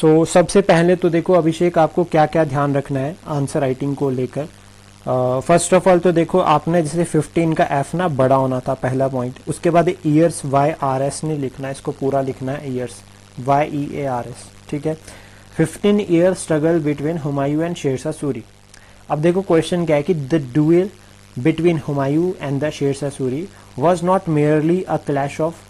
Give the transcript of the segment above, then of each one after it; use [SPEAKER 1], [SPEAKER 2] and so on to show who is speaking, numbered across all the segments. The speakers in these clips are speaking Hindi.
[SPEAKER 1] सबसे पहले तो देखो अभिषेक, आपको क्या क्या ध्यान रखना है आंसर राइटिंग को लेकर। फर्स्ट ऑफ ऑल तो देखो आपने जैसे 15 का एफ ना बड़ा होना था, पहला पॉइंट। उसके बाद ईयर्स YRS नहीं लिखना है, इसको पूरा लिखना है ईयर्स, YEARS, ठीक है। 15 year struggle between Humayun and Sher Shah Suri. अब देखो क्वेश्चन क्या है कि the duel between Humayun and the Sher Shah Suri was not merely a clash of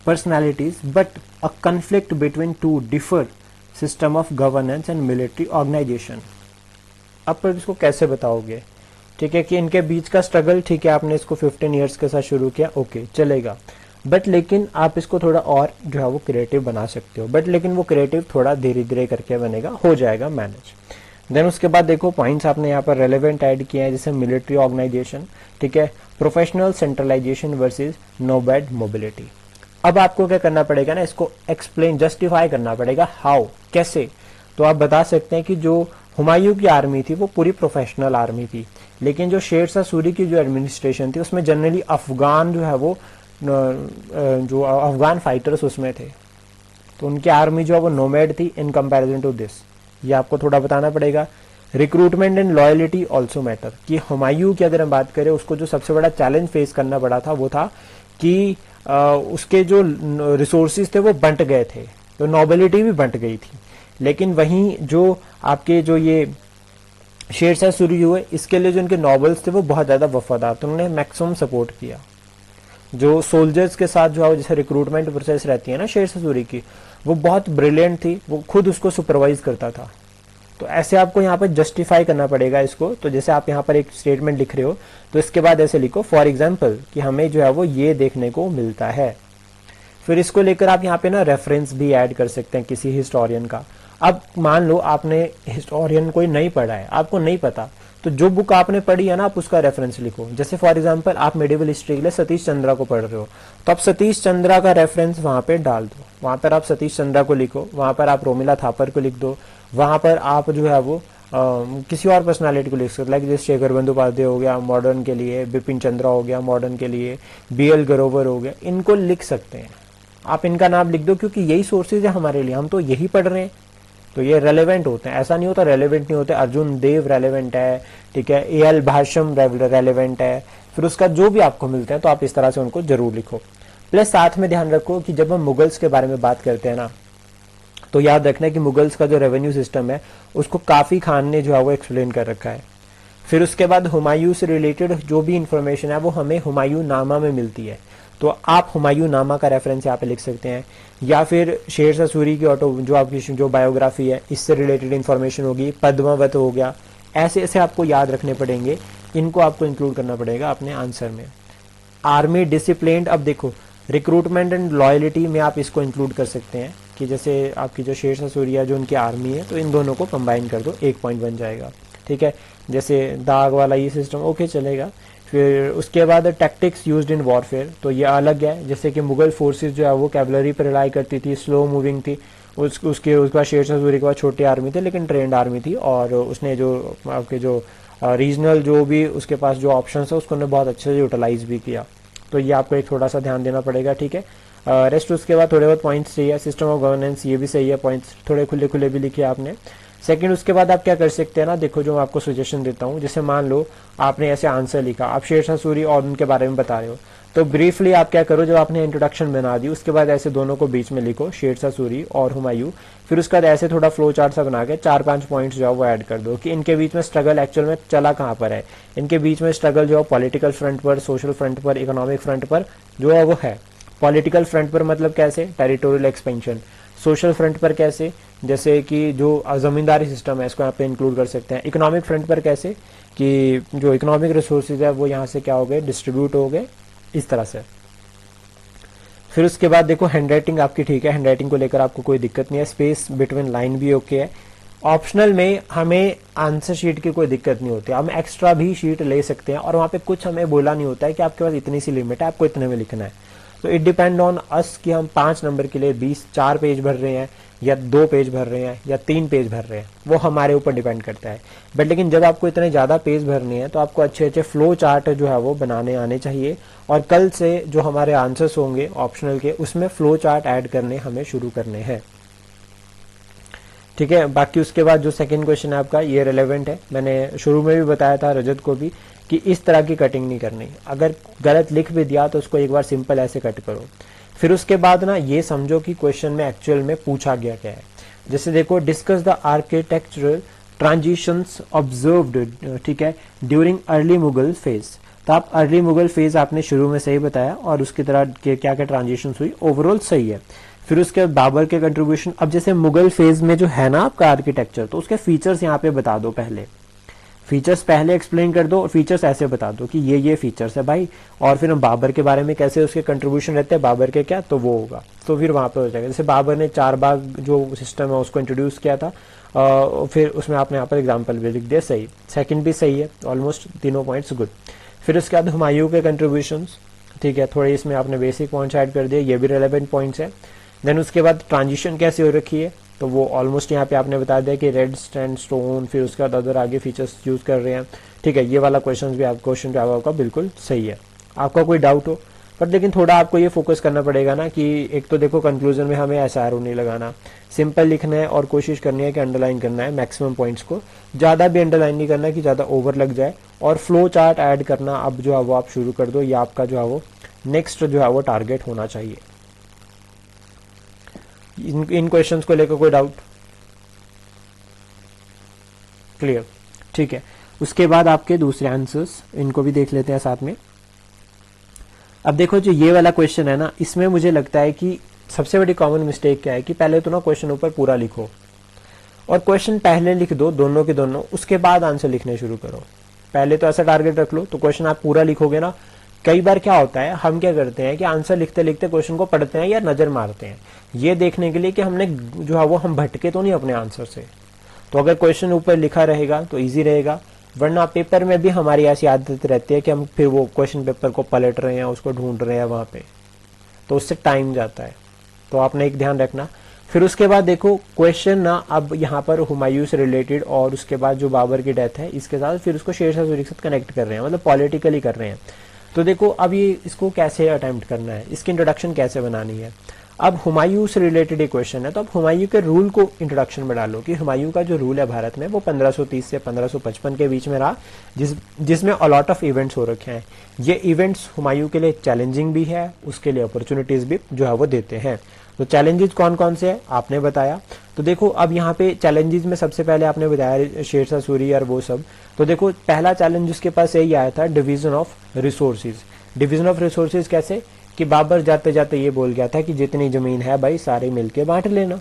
[SPEAKER 1] personalities, but a conflict between two different system of governance and military organization। अब पर इसको कैसे बताओगे, ठीक है, कि इनके बीच का स्ट्रगल, ठीक है, आपने इसको 15 इयर्स के साथ शुरू किया, ओके चलेगा, बट लेकिन आप इसको थोड़ा और जो है वो क्रिएटिव बना सकते हो, बट लेकिन वो क्रिएटिव थोड़ा धीरे धीरे करके बनेगा, हो जाएगा मैनेज। देन उसके बाद देखो पॉइंट्स आपने यहाँ पर रेलेवेंट ऐड किए हैं, जैसे मिलिट्री ऑर्गेनाइजेशन, ठीक है, प्रोफेशनल सेंट्रलाइजेशन वर्सेस नोबैड मोबिलिटी। अब आपको क्या करना पड़ेगा ना, इसको एक्सप्लेन, जस्टिफाई करना पड़ेगा, हाउ, कैसे। तो आप बता सकते हैं कि जो हुमायूं की आर्मी थी वो पूरी प्रोफेशनल आर्मी थी, लेकिन जो शेरशाह सूरी की जो एडमिनिस्ट्रेशन थी उसमें जनरली अफगान जो है वो जो अफगान फाइटर्स उसमें थे, तो उनकी आर्मी जो है वो नोमैड थी इन कंपैरिजन टू दिस। ये आपको थोड़ा बताना पड़ेगा। Recruitment and loyalty also matter, कि हुमायूं की अगर हम बात करें, उसको जो सबसे बड़ा चैलेंज फेस करना पड़ा था वो था कि उसके जो रिसोर्सेज थे वो बंट गए थे, तो नोबिलिटी भी बंट गई थी। लेकिन वहीं जो आपके जो ये शेरशाह सूरी हुए, इसके लिए जो इनके नॉबल्स थे वो बहुत ज़्यादा वफादार, तो उन्होंने मैक्सिमम सपोर्ट किया। जो सोल्जर्स के साथ जो है जैसे रिक्रूटमेंट प्रोसेस रहती है ना शेरशाह सूरी की, वो बहुत ब्रिलियंट थी, वो खुद उसको सुपरवाइज करता था। तो ऐसे आपको यहाँ पर जस्टिफाई करना पड़ेगा इसको। तो जैसे आप यहाँ पर एक स्टेटमेंट लिख रहे हो तो इसके बाद ऐसे लिखो, फॉर एग्जाम्पल, कि हमें जो है वो ये देखने को मिलता है। फिर इसको लेकर आप यहाँ पे ना रेफरेंस भी ऐड कर सकते हैं किसी हिस्टोरियन का। अब मान लो आपने हिस्टोरियन कोई नहीं पढ़ा है, आपको नहीं पता, तो जो बुक आपने पढ़ी है ना आप उसका रेफरेंस लिखो। जैसे फॉर एग्जांपल आप मेडिवल हिस्ट्री के लिए सतीश चंद्रा को पढ़ रहे हो, तो आप सतीश चंद्रा का रेफरेंस वहां पे डाल दो, वहां पर आप सतीश चंद्रा को लिखो, वहां पर आप रोमिला थापर को लिख दो, वहां पर आप जो है वो किसी और पर्सनालिटी को लिख सकते, लाइक जैसे शेखर बंदोपाध्याय हो गया मॉडर्न के लिए, बिपिन चंद्रा हो गया मॉडर्न के लिए, BL ग्रोवर हो गया, इनको लिख सकते हैं आप, इनका नाम लिख दो, क्योंकि यही सोर्सेज है हमारे लिए, हम तो यही पढ़ रहे हैं, तो ये रेलेवेंट होते हैं। ऐसा नहीं होता रेलेवेंट नहीं होते, अर्जुन देव रेलेवेंट है, ठीक है, AL भाष्यम रेलेवेंट है, फिर उसका जो भी आपको मिलते हैं तो आप इस तरह से उनको जरूर लिखो। प्लस साथ में ध्यान रखो कि जब हम मुगल्स के बारे में बात करते हैं ना, तो याद रखना कि मुगल्स का जो रेवेन्यू सिस्टम है उसको काफी खान ने जो है वो एक्सप्लेन कर रखा है। फिर उसके बाद हुमायूं से रिलेटेड जो भी इंफॉर्मेशन है वो हमें हुमायूं नामा में मिलती है, तो आप हुमायूं नामा का रेफरेंस यहाँ पे लिख सकते हैं, या फिर शेरशाह सूरी की ऑटो जो आपकी जो बायोग्राफी है इससे रिलेटेड इंफॉर्मेशन होगी, पद्मावत हो गया, ऐसे ऐसे आपको याद रखने पड़ेंगे, इनको आपको इंक्लूड करना पड़ेगा अपने आंसर में। आर्मी डिसिप्लिन, अब देखो रिक्रूटमेंट एंड लॉयलिटी में आप इसको इंक्लूड कर सकते हैं कि जैसे आपकी जो शेरशाह सूरी है जो उनकी आर्मी है, तो इन दोनों को कंबाइन कर दो, एक पॉइंट बन जाएगा, ठीक है। जैसे दाग वाला ये सिस्टम ओके चलेगा। फिर उसके बाद टैक्टिक्स यूज्ड इन वॉरफेयर, तो ये अलग है, जैसे कि मुगल फोर्सेस जो है वो कैवलरी पर रिलाई करती थी, स्लो मूविंग थी, उसके बाद शेरशाह सूरी के बाद छोटी आर्मी थी लेकिन ट्रेंड आर्मी थी, और उसने जो आपके जो रीजनल जो भी उसके पास जो ऑप्शन है उसको बहुत अच्छे से यूटिलाइज भी किया, तो ये आपको एक थोड़ा सा ध्यान देना पड़ेगा, ठीक है। रेस्ट उसके बाद थोड़े बहुत पॉइंट्स चाहिए, सिस्टम ऑफ गवर्नेंस ये भी सही है, पॉइंट्स थोड़े खुले खुले भी लिखे आपने। सेकंड उसके बाद आप क्या कर सकते हैं ना, देखो जो मैं आपको सजेशन देता हूँ, जैसे मान लो आपने ऐसे आंसर लिखा, आप शेरशाह सूरी और उनके बारे में बता रहे हो, तो ब्रीफली आप क्या करो, जब आपने इंट्रोडक्शन बना दी उसके बाद ऐसे दोनों को बीच में लिखो, शेरशाह सूरी और हुमायूं, फिर उसके बाद ऐसे थोड़ा फ्लो चार्ट सा बना के 4-5 पॉइंट्स जो है वो ऐड कर दो कि इनके बीच में स्ट्रगल एक्चुअल में चला कहाँ पर है, इनके बीच में स्ट्रगल जो है पॉलिटिकल फ्रंट पर, सोशल फ्रंट पर, इकोनॉमिक फ्रंट पर जो है वो है। पॉलिटिकल फ्रंट पर मतलब कैसे, टेरिटोरियल एक्सपेंशन, सोशल फ्रंट पर कैसे, जैसे कि जो जमींदारी सिस्टम है इसको यहाँ पे इंक्लूड कर सकते हैं। इकोनॉमिक फ्रंट पर कैसे कि जो इकोनॉमिक रिसोर्सेज है वो यहाँ से क्या हो गए, डिस्ट्रीब्यूट हो गए, इस तरह से। फिर उसके बाद देखो हैंडराइटिंग आपकी ठीक है, हैंडराइटिंग को लेकर आपको कोई दिक्कत नहीं है, स्पेस बिटवीन लाइन भी ओके है। ऑप्शनल में हमें आंसर शीट की कोई दिक्कत नहीं होती, हम एक्स्ट्रा भी शीट ले सकते हैं, और वहाँ पे कुछ हमें बोला नहीं होता है कि आपके पास इतनी सी लिमिट है, आपको इतने में लिखना है, तो इट डिपेंड ऑन अस कि हम 5 नंबर के लिए 4 पेज भर रहे हैं या 2 पेज भर रहे हैं या 3 पेज भर रहे हैं, वो हमारे ऊपर डिपेंड करता है। बट लेकिन जब आपको इतने ज़्यादा पेज भरने हैं तो आपको अच्छे अच्छे फ्लो चार्ट जो है वो बनाने आने चाहिए, और कल से जो हमारे आंसर्स होंगे ऑप्शनल के उसमें फ्लो चार्ट ऐड करने हमें शुरू करने हैं। ठीक है, बाकी उसके बाद जो सेकंड क्वेश्चन है आपका, ये रिलेवेंट है, मैंने शुरू में भी बताया था रजत को भी कि इस तरह की कटिंग नहीं करनी। अगर गलत लिख भी दिया तो उसको एक बार सिंपल ऐसे कट करो। फिर उसके बाद ना ये समझो कि क्वेश्चन में एक्चुअल में पूछा गया क्या है। जैसे देखो, discuss the architectural transitions observed, ठीक है, ड्यूरिंग अर्ली मुगल फेज। तो आप अर्ली मुगल फेज आपने शुरू में सही बताया, और उसकी तरह क्या क्या ट्रांजिशन हुई ओवरऑल सही है। फिर उसके बाद बाबर के कंट्रीब्यूशन, अब जैसे मुगल फेज में जो है ना आपका आर्किटेक्चर, तो उसके फीचर्स यहाँ पे बता दो, पहले फीचर्स पहले एक्सप्लेन कर दो, और फीचर्स ऐसे बता दो कि ये फीचर्स है भाई, और फिर हम बाबर के बारे में कैसे उसके कंट्रीब्यूशन रहते हैं बाबर के क्या, तो वो होगा, तो फिर वहां पे हो जाएगा। जैसे बाबर ने 4 बाग जो सिस्टम है उसको इंट्रोड्यूस किया था, फिर उसमें आपने यहाँ पर एग्जाम्पल भी लिख दिया, सही, सेकंड भी सही है, ऑलमोस्ट तीनों पॉइंट्स गुड। फिर उसके बाद हुमायूं के कंट्रीब्यूशन, ठीक है, थोड़े इसमें आपने बेसिक पॉइंट्स ऐड कर दिए, ये भी रेलेवेंट पॉइंट्स है। देन उसके बाद ट्रांजिशन कैसे हो रखी है, तो वो ऑलमोस्ट यहाँ पे आपने बता दिया कि रेड स्टोन, फिर उसके बाद अदर आगे फीचर्स यूज कर रहे हैं। ठीक है, ये वाला क्वेश्चन भी आपका बिल्कुल सही है। आपका कोई डाउट हो, पर लेकिन थोड़ा आपको ये फोकस करना पड़ेगा ना कि एक तो देखो कंक्लूजन में हमें SRO नहीं लगाना, सिंपल लिखना है और कोशिश करनी है कि अंडरलाइन करना है मैक्सिमम पॉइंट्स को, ज़्यादा भी अंडरलाइन नहीं करना कि ज़्यादा ओवर लग जाए, और फ्लो चार्ट ऐड करना अब जो है वो आप शुरू कर दो, या आपका जो है वो नेक्स्ट जो है वो टारगेट होना चाहिए। इन क्वेश्चंस को लेकर कोई डाउट? क्लियर, ठीक है। उसके बाद आपके दूसरे आंसर्स, इनको भी देख लेते हैं साथ में। अब देखो, जो ये वाला क्वेश्चन है ना, इसमें मुझे लगता है कि सबसे बड़ी कॉमन मिस्टेक क्या है कि पहले तो ना क्वेश्चन ऊपर पूरा लिखो, और क्वेश्चन पहले लिख दो दोनों के दोनों, उसके बाद आंसर लिखने शुरू करो। पहले तो ऐसा टारगेट रख लो, तो क्वेश्चन आप पूरा लिखोगे ना। कई बार क्या होता है, हम क्या करते हैं कि आंसर लिखते लिखते क्वेश्चन को पढ़ते हैं या नजर मारते हैं, ये देखने के लिए कि हमने जो है वो हम भटके तो नहीं अपने आंसर से। तो अगर क्वेश्चन ऊपर लिखा रहेगा तो इजी रहेगा, वरना पेपर में भी हमारी ऐसी आदत रहती है कि हम फिर वो क्वेश्चन पेपर को पलट रहे हैं, उसको ढूंढ रहे हैं वहां पे, तो उससे टाइम जाता है। तो आपने एक ध्यान रखना। फिर उसके बाद देखो क्वेश्चन ना, अब यहाँ पर हुमायूं से रिलेटेड और उसके बाद जो बाबर की डेथ है इसके साथ, फिर उसको शेरशाह सूरी के साथ कनेक्ट कर रहे हैं, मतलब पॉलिटिकली कर रहे हैं। तो देखो अब ये इसको कैसे अटेम्प्ट करना है, इसकी इंट्रोडक्शन कैसे बनानी है। अब हुमायूं से रिलेटेड एक क्वेश्चन है, तो अब हुमायूं के रूल को इंट्रोडक्शन में डालो कि हुमायूं का जो रूल है भारत में वो 1530 से 1555 के बीच में रहा, जिसमें अलॉट ऑफ इवेंट्स हो रखे हैं। ये इवेंट्स हुमायूं के लिए चैलेंजिंग भी है, उसके लिए अपॉर्चुनिटीज भी जो है वो देते हैं। तो चैलेंजेस कौन कौन से हैं आपने बताया। तो देखो अब यहाँ पे चैलेंजेस में सबसे पहले आपने बताया शेरशाह सूरी और वो सब। तो देखो पहला चैलेंज उसके पास यही आया था, division of resources. Division of resources कैसे कि बाबर जाते जाते ये बोल गया था कि जितनी जमीन है भाई सारे मिलके बांट लेना।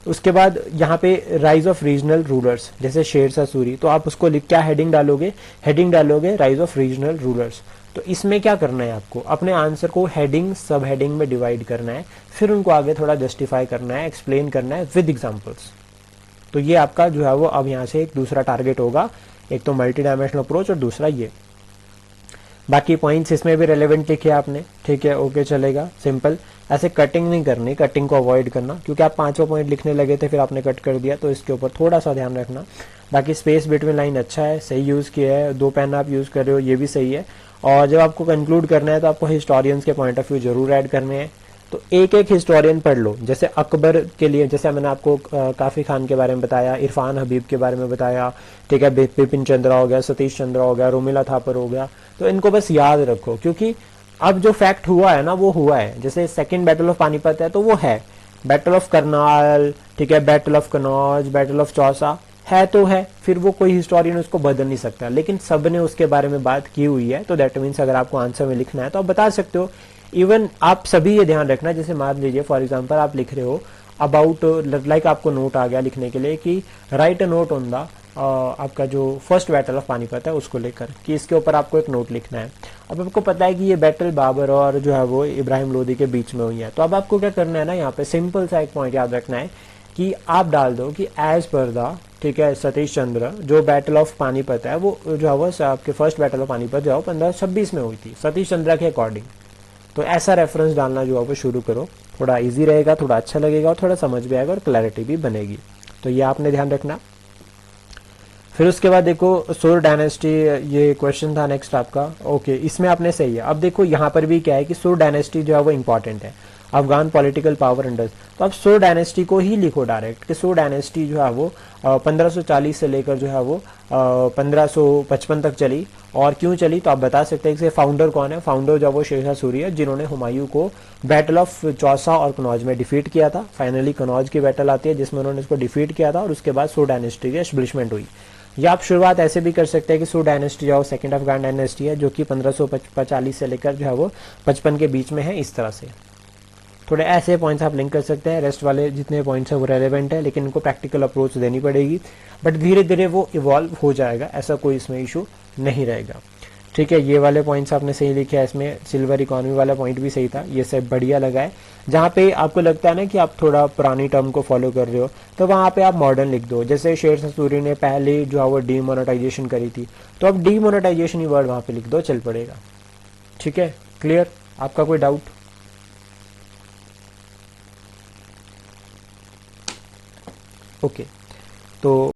[SPEAKER 1] उसके बाद यहाँ पे राइज ऑफ रीजनल रूलर्स, जैसे शेरशाह सूरी, तो आप उसको क्या हेडिंग डालोगे, हेडिंग डालोगे राइज ऑफ रीजनल रूलर्स। तो इसमें क्या करना है, आपको अपने आंसर को हेडिंग सब हेडिंग में डिवाइड करना है, फिर उनको आगे थोड़ा जस्टिफाई करना है, एक्सप्लेन करना है विद एग्जांपल्स। तो ये आपका जो है वो अब यहाँ से एक दूसरा टारगेट होगा, एक तो मल्टी डायमेंशनल अप्रोच और दूसरा ये। बाकी पॉइंट्स इसमें भी रेलेवेंट लिखे आपने, ठीक है, ओके चलेगा, सिंपल। ऐसे कटिंग नहीं करनी, कटिंग को अवॉइड करना, क्योंकि आप 5वां पॉइंट लिखने लगे थे फिर आपने कट कर दिया, तो इसके ऊपर थोड़ा सा ध्यान रखना। बाकी स्पेस बिटवीन लाइन अच्छा है, सही यूज किया है, 2 पेन आप यूज कर रहे हो, ये भी सही है। और जब आपको कंक्लूड करना है तो आपको हिस्टोरियंस के पॉइंट ऑफ व्यू जरूर ऐड करने हैं। तो एक एक हिस्टोरियन पढ़ लो, जैसे अकबर के लिए जैसे मैंने आपको काफी खान के बारे में बताया, इरफान हबीब के बारे में बताया, ठीक है, बिपिन चंद्रा हो गया, सतीश चंद्रा हो गया, रोमिला थापर हो गया। तो इनको बस याद रखो, क्योंकि अब जो फैक्ट हुआ है ना वो हुआ है। जैसे सेकेंड बैटल ऑफ पानीपत है तो वो है, बैटल ऑफ करनाल, ठीक है, battle of Kannauj, battle of Chausa है तो है, फिर वो कोई हिस्टोरियन उसको बदल नहीं सकता, लेकिन सब ने उसके बारे में बात की हुई है। तो दैट मीन्स अगर आपको आंसर में लिखना है तो आप बता सकते हो। इवन आप सभी ये ध्यान रखना, जैसे मान लीजिए फॉर एग्जांपल आप लिख रहे हो अबाउट, लाइक आपको नोट आ गया लिखने के लिए कि right a note on the आपका जो फर्स्ट बैटल ऑफ पानीपत है उसको लेकर, कि इसके ऊपर आपको एक नोट लिखना है। अब आपको पता है कि ये बैटल बाबर और जो है वो इब्राहिम लोदी के बीच में हुई है, तो अब आपको क्या करना है ना, यहाँ पे सिंपल सा एक पॉइंट याद रखना है कि आप डाल दो कि एज पर द, ठीक है, सतीश चंद्र, जो बैटल ऑफ पानीपत है वो जो है वो आपके फर्स्ट बैटल ऑफ पानीपत जो है 1526 में हुई थी सतीश चंद्र के अकॉर्डिंग। तो ऐसा रेफरेंस डालना जो है वो शुरू करो, थोड़ा इजी रहेगा, थोड़ा अच्छा लगेगा और थोड़ा समझ भी आएगा और क्लैरिटी भी बनेगी। तो ये आपने ध्यान रखना। फिर उसके बाद देखो सोर डायनेस्टी, ये क्वेश्चन था नेक्स्ट आपका। ओके, इसमें आपने सही है। अब देखो यहाँ पर भी क्या है कि सोर डायनेस्टी जो है वो इंपॉर्टेंट है, अफगान पॉलिटिकल पावर अंडर। तो अब सोर डायनेस्टी को ही लिखो डायरेक्ट कि सोर डायनेस्टी जो है वो 1540 से लेकर जो है वो 1555 तक चली। और क्यों चली तो आप बता सकते हैं कि फाउंडर कौन है। फाउंडर जो वो शेरशाह सूरी है, जिन्होंने हुमायूं को बैटल ऑफ चौसा और कनौज में डिफीट किया था। फाइनली कनौज की बैटल आती है जिसमें उन्होंने इसको डिफीट किया था और उसके बाद सोर डायनेस्टी की एस्टेब्लिशमेंट हुई। या आप शुरुआत ऐसे भी कर सकते हैं कि सू डायनेस्टी जो सेकंड अफगान डायनेस्टी है, जो कि 1540 से लेकर जो है वो 55 के बीच में है। इस तरह से थोड़े ऐसे पॉइंट्स आप लिंक कर सकते हैं। रेस्ट वाले जितने पॉइंट्स हैं वो रेलेवेंट है, लेकिन इनको प्रैक्टिकल अप्रोच देनी पड़ेगी, बट धीरे धीरे वो इवॉल्व हो जाएगा, ऐसा कोई इसमें इशू नहीं रहेगा। ठीक है, ये वाले पॉइंट्स आपने सही लिखे हैं। इसमें सिल्वर इकोनॉमी वाला पॉइंट भी सही था, ये सब बढ़िया लगा है। जहाँ पे आपको लगता है ना कि आप थोड़ा पुरानी टर्म को फॉलो कर रहे हो, तो वहाँ पे आप मॉडर्न लिख दो। जैसे शेरशाह सूरी ने पहले जो है वो डीमोनेटाइजेशन करी थी, तो अब डीमोनेटाइजेशन ही वर्ड वहाँ पे लिख दो, चल पड़ेगा। ठीक है, क्लियर? आपका कोई डाउट? ओके, तो